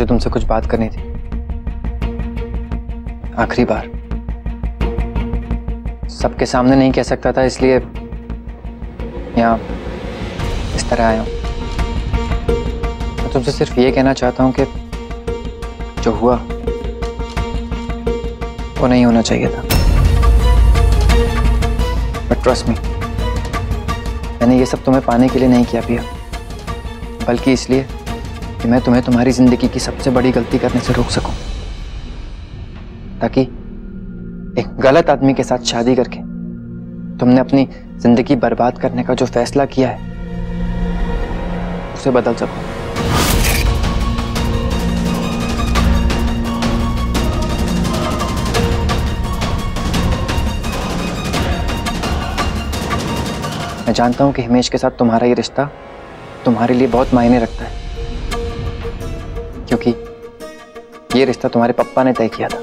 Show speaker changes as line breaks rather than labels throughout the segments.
तुमसे कुछ बात करनी थी, आखिरी बार। सबके सामने नहीं कह सकता था, इसलिए यहाँ इस तरह आया हूँ। मैं तुमसे सिर्फ ये कहना चाहता हूँ कि जो हुआ वो नहीं होना चाहिए था। बट ट्रस्ट मी, मैंने ये सब तुम्हें पाने के लिए नहीं किया पिया, बल्कि इसलिए कि मैं तुम्हें तुम्हारी जिंदगी की सबसे बड़ी गलती करने से रोक सकूं, ताकि एक गलत आदमी के साथ शादी करके तुमने अपनी जिंदगी बर्बाद करने का जो फैसला किया है उसे बदल सकूं। मैं जानता हूं कि हिमेश के साथ तुम्हारा ये रिश्ता तुम्हारे लिए बहुत मायने रखता है, क्योंकि ये रिश्ता तुम्हारे पप्पा ने तय किया था।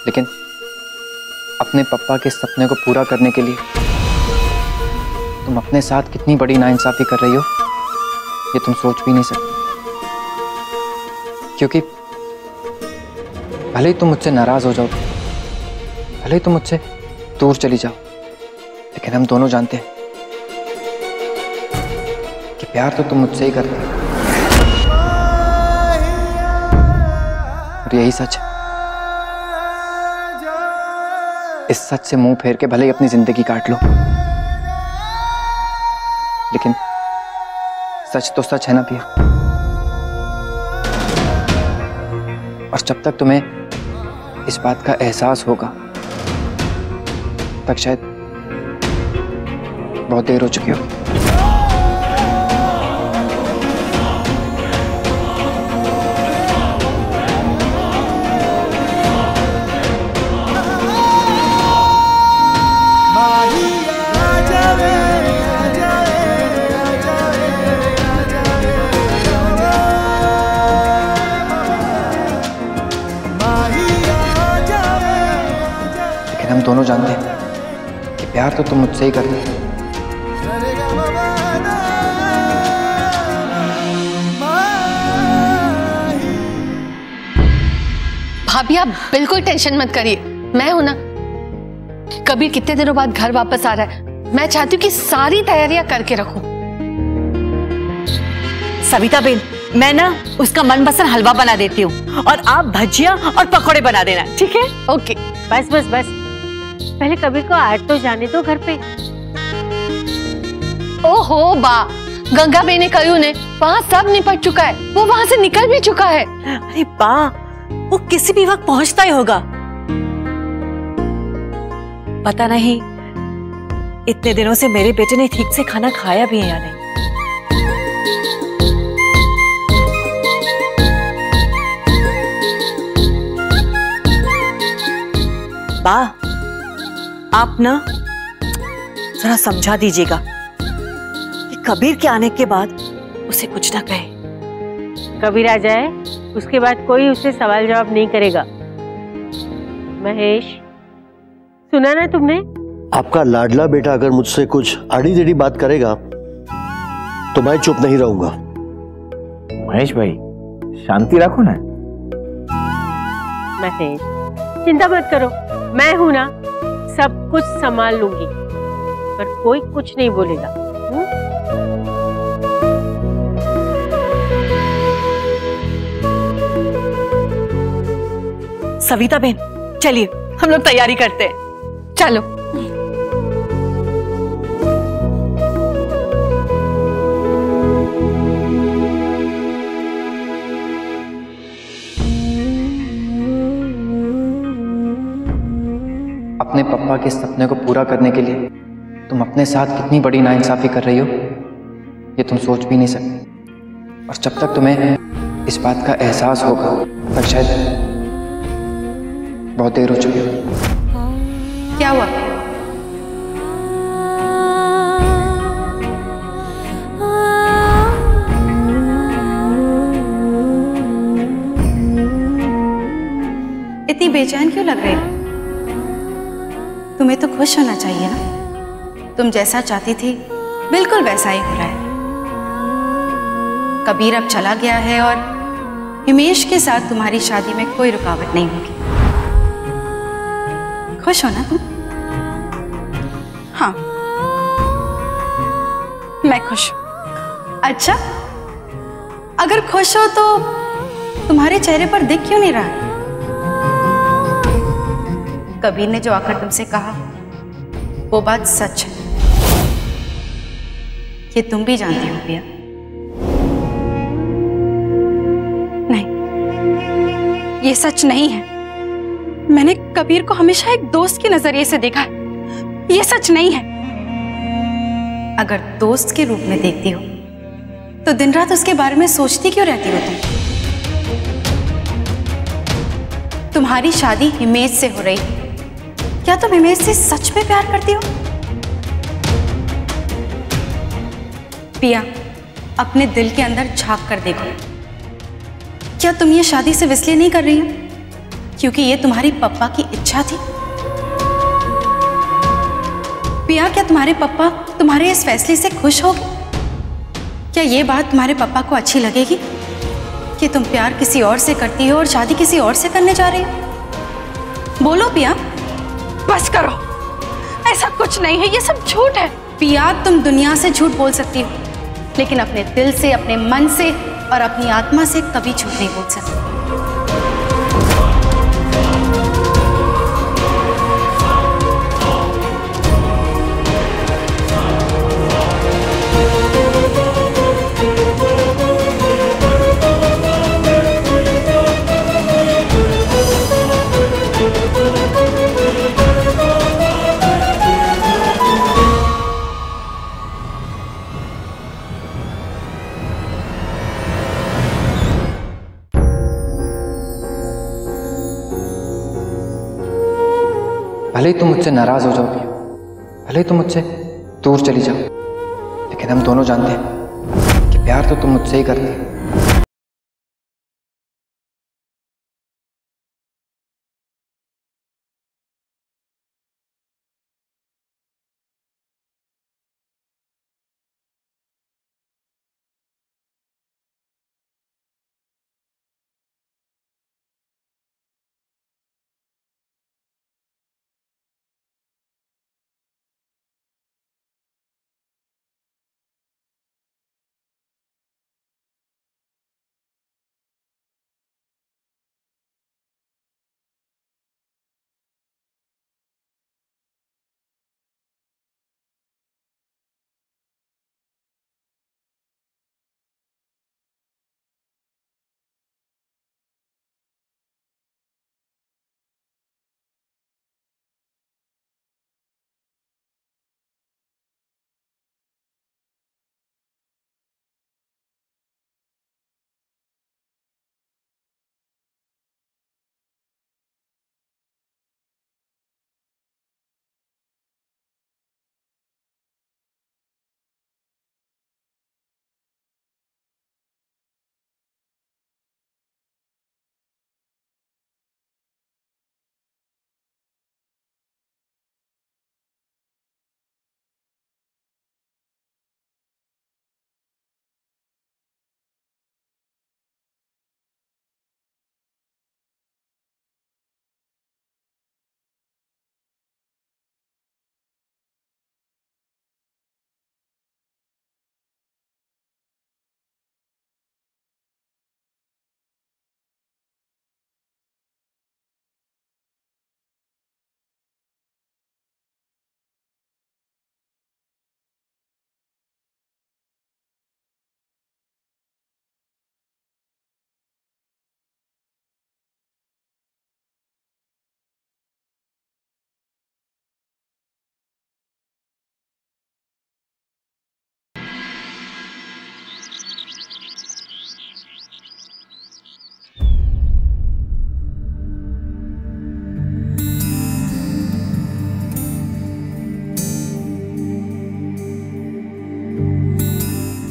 लेकिन अपने पप्पा के सपने को पूरा करने के लिए तुम अपने साथ कितनी बड़ी नाइंसाफी कर रही हो ये तुम सोच भी नहीं सकते। क्योंकि भले ही तुम मुझसे नाराज हो जाओ, भले ही तुम मुझसे दूर चली जाओ, लेकिन हम दोनों जानते हैं कि प्यार तो तुम मुझसे ही करते हो, और यही सच है। इस सच से मुंह फेर के भले ही अपनी जिंदगी काट लो, लेकिन सच तो सच है ना पिया। और जब तक तुम्हें इस बात का एहसास होगा तक शायद बहुत देर हो चुकी होगी। लेकिन हम दोनों जानते हैं कि प्यार तो तुम मुझसे ही करते हो।
भाभी आप बिल्कुल टेंशन मत करिए, मैं हूं ना। कबीर कितने दिनों बाद घर वापस आ रहा है, मैं चाहती हूँ कि सारी तैयारियां करके रखूं।
सविता बेन, मैं ना उसका मनपसंद हलवा बना देती हूँ और आप भजिया और पकौड़े बना देना, ठीक है?
ओके।
बस बस बस, पहले कबीर को आज तो जाने दो घर पे।
ओहो बा, गंगा बेन ने कही ने वहाँ सब निपट चुका है, वो वहाँ से निकल भी चुका है।
अरे बा, वो किसी भी वक्त पहुंचता ही होगा। पता नहीं इतने दिनों से मेरे बेटे ने ठीक से खाना खाया भी है या नहीं। बा, आप ना जरा समझा दीजिएगा कि कबीर के आने के बाद उसे कुछ ना कहे।
कबीर आ जाए उसके बाद कोई उससे सवाल जवाब नहीं करेगा। महेश, सुना ना तुमने?
आपका लाडला बेटा अगर मुझसे कुछ आड़ी टेढ़ी बात करेगा तो मैं चुप नहीं रहूंगा।
महेश भाई, शांति रखो ना।
महेश, चिंता मत करो, मैं हूं ना, सब कुछ संभाल लूंगी, पर कोई कुछ नहीं बोलेगा।
सविता बहन, चलिए हम लोग तैयारी करते हैं।
चलो।
अपने पापा के सपने को पूरा करने के लिए तुम अपने साथ कितनी बड़ी नाइंसाफी कर रही हो ये तुम सोच भी नहीं सकते। और जब तक तुम्हें इस बात का एहसास होगा तब शायद बहुत देर हो चुकी होगी।
क्या हुआ?
इतनी बेचैन क्यों लग रही है? तुम्हें तो खुश होना चाहिए ना। तुम जैसा चाहती थी बिल्कुल वैसा ही हो रहा है। कबीर अब चला गया है और हिमेश के साथ तुम्हारी शादी में कोई रुकावट नहीं होगी। खुश हो ना तुम? हाँ, मैं खुश हूं। अच्छा, अगर खुश हो तो तुम्हारे चेहरे पर दिख क्यों नहीं रहा? कबीर ने जो आकर तुमसे कहा वो बात सच है, ये तुम भी जानती हो पिया। नहीं, ये सच नहीं है। मैंने कबीर को हमेशा एक दोस्त के नजरिए से देखा है, ये सच नहीं है। अगर दोस्त के रूप में देखती हो तो दिन रात उसके बारे में सोचती क्यों रहती हो तुम? तुम्हारी शादी हिमेश से हो रही है, क्या तुम हिमेश से सच में प्यार करती हो? पिया, अपने दिल के अंदर झांक कर देखो। क्या तुम ये शादी सिर्फ इसलिए नहीं कर रही हो क्योंकि ये तुम्हारी पप्पा की इच्छा थी? पिया, क्या तुम्हारे पप्पा तुम्हारे इस फैसले से खुश होगे? क्या ये बात तुम्हारे पापा को अच्छी लगेगी कि तुम प्यार किसी और से करती हो और शादी किसी और से करने जा रही हो? बोलो पिया।
बस करो, ऐसा कुछ नहीं है, ये सब झूठ है।
पिया, तुम दुनिया से झूठ बोल सकती हो लेकिन अपने दिल से, अपने मन से और अपनी आत्मा से कभी झूठ नहीं बोल सकती।
भले ही तुम मुझसे नाराज हो जाओ पिया, भले ही तुम मुझसे दूर चली जाओ, लेकिन हम दोनों जानते हैं कि प्यार तो तुम मुझसे ही करती है।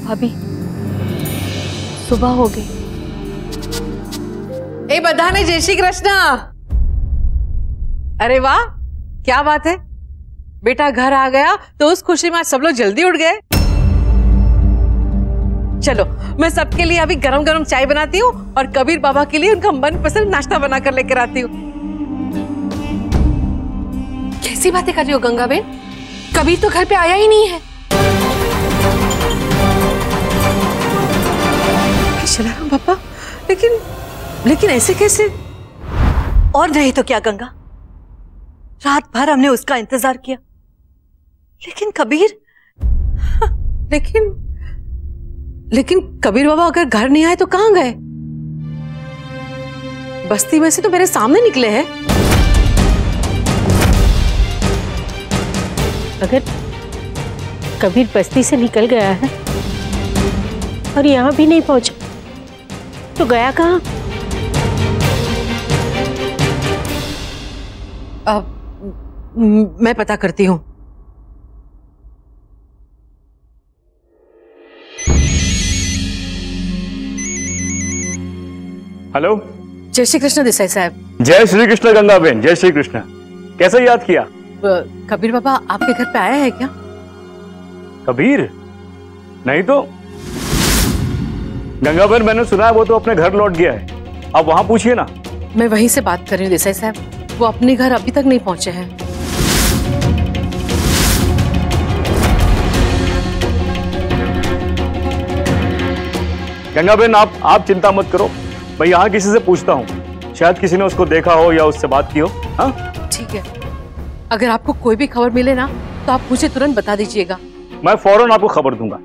भाभी, सुबह हो गई।
ए बधाने, जय श्री कृष्ण। अरे वाह, क्या बात है, बेटा घर आ गया तो उस खुशी में सब लोग जल्दी उठ गए। चलो मैं सबके लिए अभी गरम गरम चाय बनाती हूँ और कबीर बाबा के लिए उनका मनपसंद नाश्ता बना कर लेकर आती हूँ।
कैसी बातें कर रही हो गंगा बेन? कबीर तो घर पे आया ही नहीं है।
शलाराम पापा, लेकिन ऐसे कैसे?
और नहीं तो क्या गंगा, रात भर हमने उसका इंतजार किया, लेकिन कबीर।
लेकिन कबीर बाबा अगर घर नहीं आए तो कहां गए? बस्ती में से तो मेरे सामने निकले हैं।
अगर कबीर बस्ती से निकल गया है और यहाँ भी नहीं पहुंचा तो गया कहाँ?
मैं पता करती हूँ।
हेलो,
जय श्री कृष्ण देसाई साहब।
जय श्री कृष्ण गंगा बेन, जय श्री कृष्ण। कैसे याद किया?
कबीर बाबा आपके घर पे आया है क्या?
कबीर? नहीं तो। गंगा बेन, मैंने सुना है वो तो अपने घर लौट गया है। आप वहां पूछिए ना।
मैं वहीं से बात कर रही हूँ देसाई साहब, वो अपने घर अभी तक नहीं पहुंचे हैं।
गंगा बेन, आप चिंता मत करो, मैं यहाँ किसी से पूछता हूँ, शायद किसी ने उसको देखा हो या उससे बात की हो। हाँ
ठीक है, अगर आपको कोई भी खबर मिले ना तो आप मुझे तुरंत बता दीजिएगा।
मैं फौरन आपको खबर दूंगा।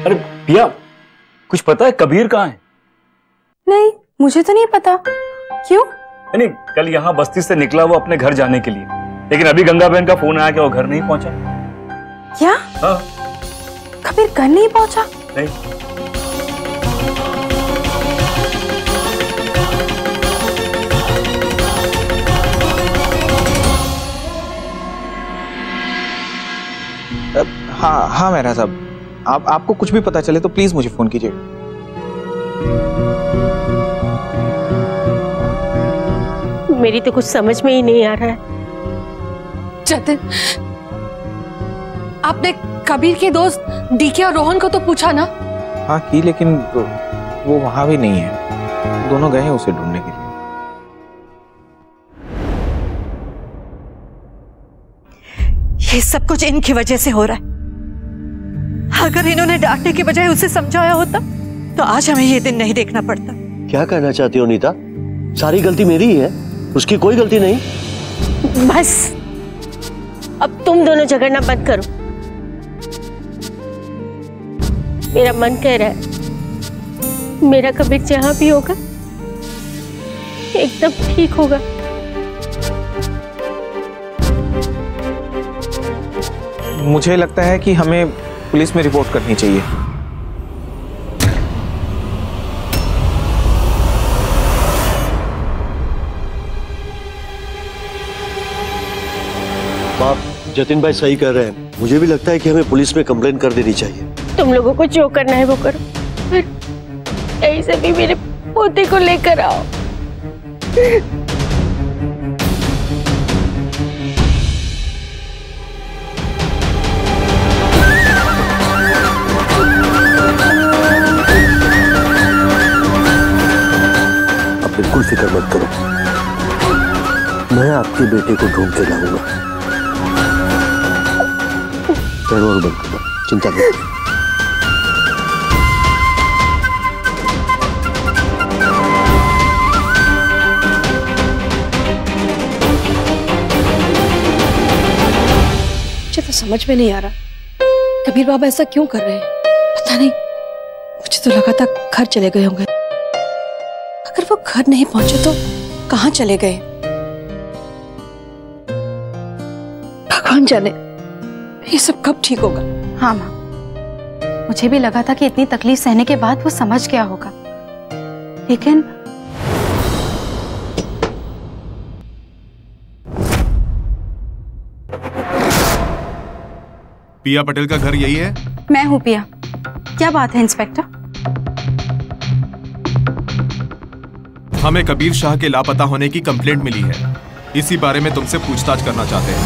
अरे पिया, कुछ पता है कबीर कहाँ है?
नहीं, मुझे तो नहीं पता। क्यों?
नहीं, कल यहाँ बस्ती से निकला वो अपने घर जाने के लिए, लेकिन अभी गंगा बहन का फोन आया कि वो घर नहीं पहुंचा।
क्या?
हाँ।
कबीर घर नहीं पहुंचा?
नहीं।
हाँ मेहरा साहब, आपको कुछ भी पता चले तो प्लीज मुझे फोन कीजिएगा।
मेरी तो कुछ समझ में ही नहीं आ रहा है।
जतिन, आपने कबीर के दोस्त डीके और रोहन को तो पूछा ना?
हाँ की, लेकिन वो वहां भी नहीं है। दोनों गए हैं उसे ढूंढने के लिए।
ये सब कुछ इनकी वजह से हो रहा है। अगर इन्होंने डांटने के बजाय उसे समझाया होता तो आज हमें ये दिन नहीं देखना पड़ता।
क्या कहना चाहती हो नीता? सारी गलती मेरी ही है, उसकी कोई गलती नहीं।
बस अब तुम दोनों झगड़ना बंद करो। मेरा मन कह रहा है मेरा कबीर जहां भी होगा एकदम ठीक होगा।
मुझे लगता है कि हमें पुलिस में रिपोर्ट करनी चाहिए।
बाप, जतिन भाई सही कर रहे हैं। मुझे भी लगता है कि हमें पुलिस में कंप्लेन कर देनी चाहिए।
तुम लोगों को जो करना है वो करो, पर कहीं से भी मेरे पोते को लेकर आओ।
बिल्कुल फिक्र मत करो, मैं आपके बेटे को ढूंढ के लाऊंगा। जरूर मत करो, चिंता मत करो।
मुझे तो समझ में नहीं आ रहा कबीर बाबा ऐसा क्यों कर रहे हैं। पता नहीं, मुझे तो लगा था घर चले गए होंगे। अगर वो घर नहीं पहुंचे तो कहां चले गए? भगवान जाने ये सब कब ठीक होगा।
हाँ माँ, मुझे भी लगा था कि इतनी तकलीफ सहने के बाद वो समझ गया होगा, लेकिन
पिया पटेल का घर यही है?
मैं हूँ पिया। क्या बात है इंस्पेक्टर?
हमें कबीर शाह के लापता होने की कंप्लेंट मिली है, इसी बारे में तुमसे पूछताछ करना चाहते हैं।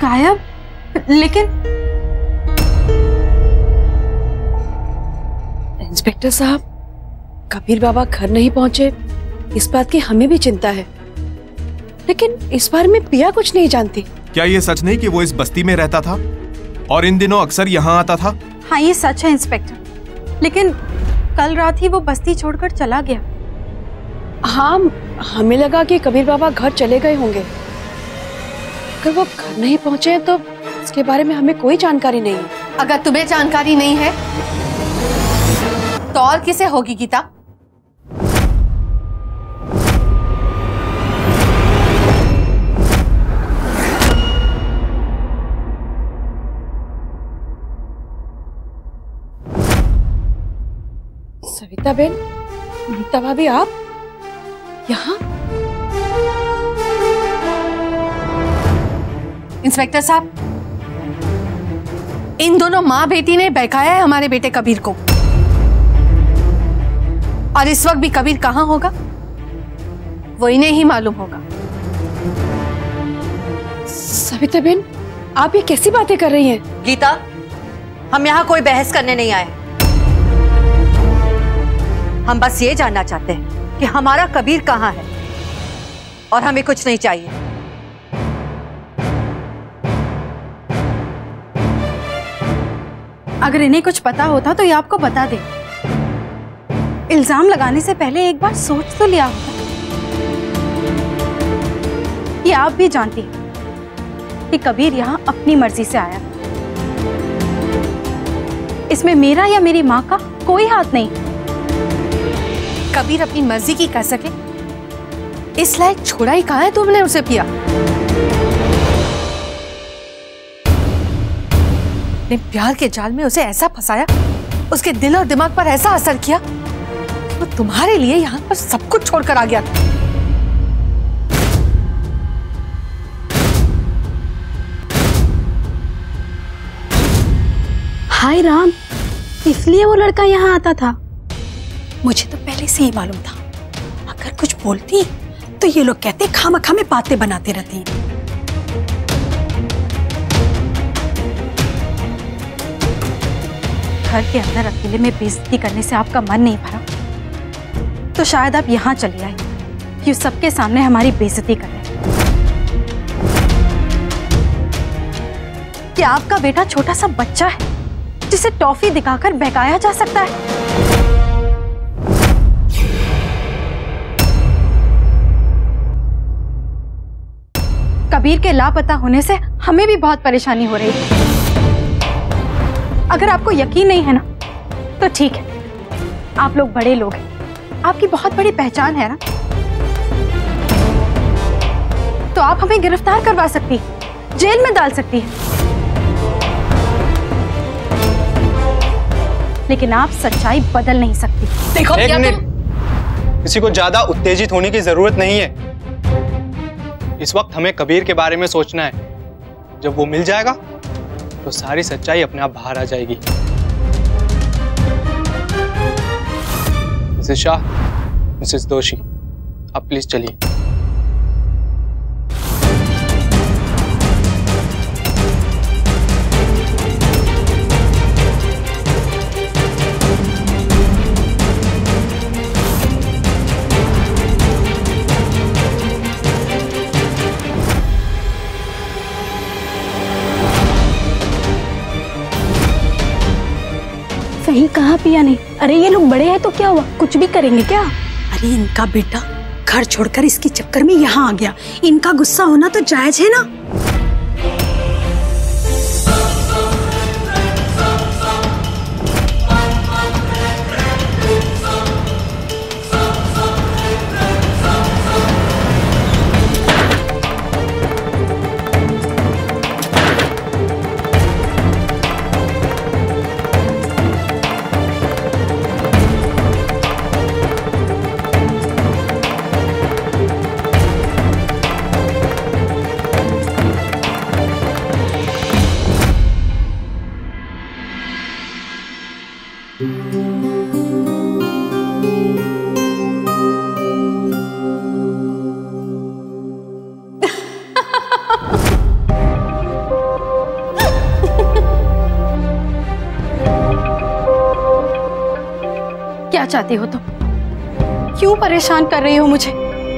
गायब? लेकिन
इंस्पेक्टर साहब, कबीर बाबा घर नहीं पहुंचे, इस बात की हमें भी चिंता है, लेकिन इस बारे में पिया कुछ नहीं जानती।
क्या ये सच नहीं कि वो इस बस्ती में रहता था और इन दिनों अक्सर यहाँ आता था?
हाँ, ये सच है इंस्पेक्टर, लेकिन कल रात ही वो बस्ती छोड़कर चला गया।
हाँ, हमें लगा कि कबीर बाबा घर चले गए होंगे। अगर वो घर नहीं पहुंचे तो इसके बारे में हमें कोई जानकारी नहीं है।
अगर तुम्हें जानकारी नहीं है तो और किसे होगी गीता?
सविता बेन, नीता भाभी, आप यहाँ?
इंस्पेक्टर साहब, इन दोनों माँ बेटी ने बहकाया है हमारे बेटे कबीर को, और इस वक्त भी कबीर कहाँ होगा वो इन्हें ही मालूम होगा।
सविता बेन, आप ये कैसी बातें कर रही हैं?
गीता, हम यहाँ कोई बहस करने नहीं आए। हम बस ये जानना चाहते हैं कि हमारा कबीर कहाँ है, और हमें कुछ नहीं चाहिए।
अगर इन्हें कुछ पता होता तो ये आपको बता दे। इल्जाम लगाने से पहले एक बार सोच तो लिया होता। ये आप भी जानती हैं कि कबीर यहाँ अपनी मर्जी से आया। इसमें मेरा या मेरी माँ का कोई हाथ नहीं।
कबीर अपनी मर्जी की कर सके, इस लायक छोड़ा ही कहाँ है तुमने उसे पिया? अपने प्यार के जाल में उसे ऐसा फंसाया, उसके दिल और दिमाग पर ऐसा असर किया कि वो तुम्हारे लिए यहाँ पर सब कुछ छोड़कर आ गया था।
हाय राम, इसलिए वो लड़का यहाँ आता था। मुझे तो पहले से ही मालूम था, अगर कुछ बोलती तो ये लोग कहते खामखा में बातें बनाते रहती हैं। घर के अंदर अकेले में बेइज्जती करने से आपका मन नहीं भरा तो शायद आप यहाँ चले आए कि सबके सामने हमारी बेइज्जती कर रहे हैं। क्या आपका बेटा छोटा सा बच्चा है जिसे टॉफी दिखाकर बहकाया जा सकता है? कबीर के लापता होने से हमें भी बहुत परेशानी हो रही है। अगर आपको यकीन नहीं है ना तो ठीक है, आप लोग बड़े लोग हैं, आपकी बहुत बड़ी पहचान है ना, तो आप हमें गिरफ्तार करवा सकती है, जेल में डाल सकती है, लेकिन आप सच्चाई बदल नहीं सकती।
देखो, एक मिनट, किसी को ज्यादा उत्तेजित होने की जरूरत नहीं है। इस वक्त हमें कबीर के बारे में सोचना है। जब वो मिल जाएगा तो सारी सच्चाई अपने आप बाहर आ जाएगी। मिसेस शाह, मिसेस दोषी, आप प्लीज चलिए।
सही कहा पिया ने। अरे ये लोग बड़े हैं तो क्या हुआ, कुछ भी करेंगे क्या? अरे इनका बेटा घर छोड़कर इसके चक्कर में यहाँ आ गया, इनका गुस्सा होना तो जायज है ना। चाहती हो तुम? क्यों परेशान कर रही हो मुझे?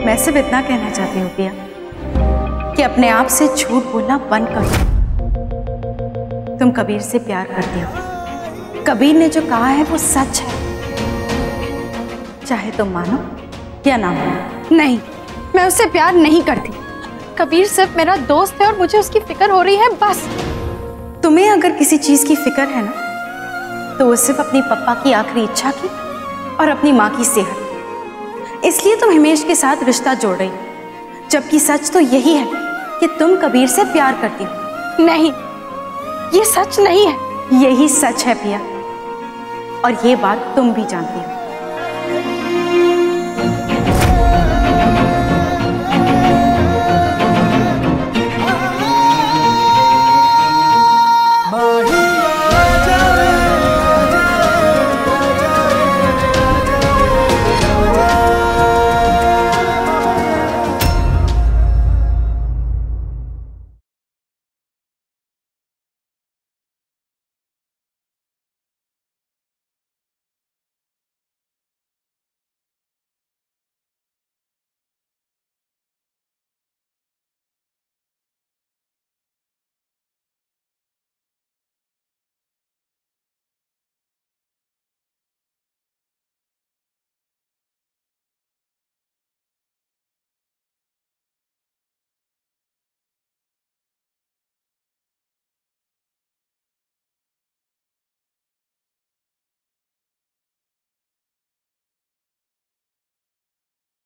मैं सिर्फ इतना कहना चाहती हूँ पिया कि अपने आप से झूठ बोलना बंद करो। तुम कबीर से प्यार करती हो। कबीर ने जो कहा है वो सच है, चाहे तुम मानो या ना मानो।
नहीं, मैं उससे प्यार नहीं करती। कबीर सिर्फ मेरा दोस्त है और मुझे उसकी फिक्र हो रही है, बस।
तुम्हें अगर किसी चीज की फिक्र है ना, तो वो सिर्फ अपनी पप्पा की आखिरी इच्छा की और अपनी माँ की सेहत। इसलिए तुम हिमेश के साथ रिश्ता जोड़ रही, जबकि सच तो यही है कि तुम कबीर से प्यार करती हो।
नहीं, ये सच नहीं है।
यही सच है पिया, और ये बात तुम भी जानती हो।